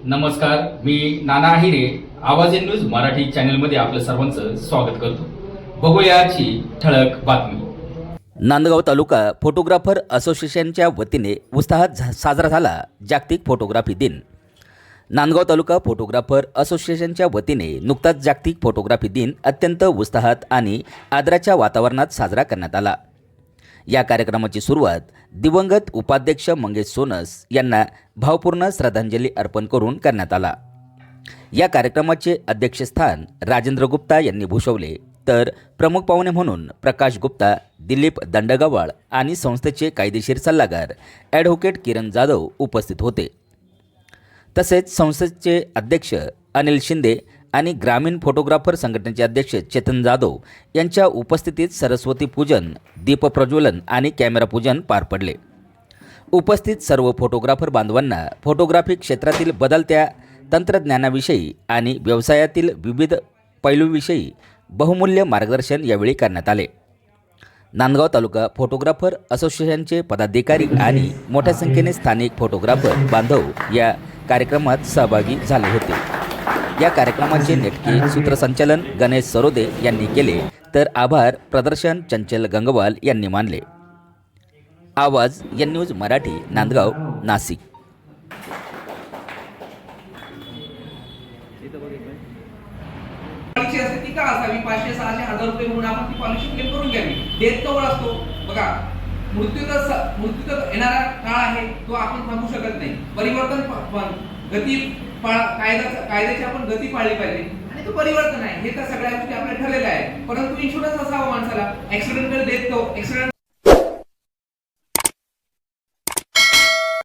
नमस्कार, मी नाना आहिरे. आवाज in news Marathi चॅनलमध्ये आपलं सर्वांचं स्वागत करतो. बघूया आजची ठळक बातमी. नांदगाव तालुका फोटोग्राफर असोसिएशनच्या वतीने उत्साहात साजरा झाला जागतिक फोटोग्राफी दिन. नांदगाव तालुका फोटोग्राफर असोसिएशनच्या वतीने नुकताच जागतिक फोटोग्राफी दिन अत्यंत उत्साहात आणि आदराच्या वातावरणात साजरा करण्यात आला. या कार्यक्रमाची सुरुवात दिवंगत उपाध्यक्ष मंगेश सोनस यांना भावपूर्ण श्रद्धांजली अर्पण करून करण्यात आला. या कार्यक्रमाचे अध्यक्षस्थान राजेंद्र गुप्ता यांनी भूषवले, तर प्रमुख पाहुणे म्हणून प्रकाश गुप्ता, दिलीप दंडगवाळ आणि संस्थेचे कायदेशीर सल्लागार ॲडव्होकेट किरण जाधव उपस्थित होते. तसेच संस्थेचे अध्यक्ष अनिल शिंदे आणि ग्रामीण फोटोग्राफर संघटनेचे अध्यक्ष चेतन जाधव यांच्या उपस्थितीत सरस्वती पूजन, दीपप्रज्वलन आणि कॅमेरा पूजन पार पडले. उपस्थित सर्व फोटोग्राफर बांधवांना फोटोग्राफी क्षेत्रातील बदलत्या तंत्रज्ञानाविषयी आणि व्यवसायातील विविध पैलूंविषयी बहुमूल्य मार्गदर्शन यावेळी करण्यात आले. नांदगाव तालुका फोटोग्राफर असोसिएशनचे पदाधिकारी आणि मोठ्या संख्येने स्थानिक फोटोग्राफर बांधव या कार्यक्रमात सहभागी झाले होते. या कार्यक्रमाचे नेटके सूत्रसंचालन गणेश सरोदे यांनी केले, तर आभार प्रदर्शन चंचल गंगवाल यांनी मानले. Awaaz N news Marathi, Nandgaon, Nashik. Policy असते ती का असावी? 500-600-1000 रुपये म्हणून आपण ती पॉलिसी क्लेम करून घ्यावी. डेथ कव्हर असतो बघा, मृत्यू येणारा काळ आहे तो आपण थांबवू शकत नाही. परिवर्तन गती कायद्याची आपण गती पाळली पाहिजे आणि तो परिवर्तन आहे हे तर सगळ्या गोष्टी आपल्या ठरलेल्या आहे. परंतु इन्शुरन्स असावा माणसाला. Accidental death accident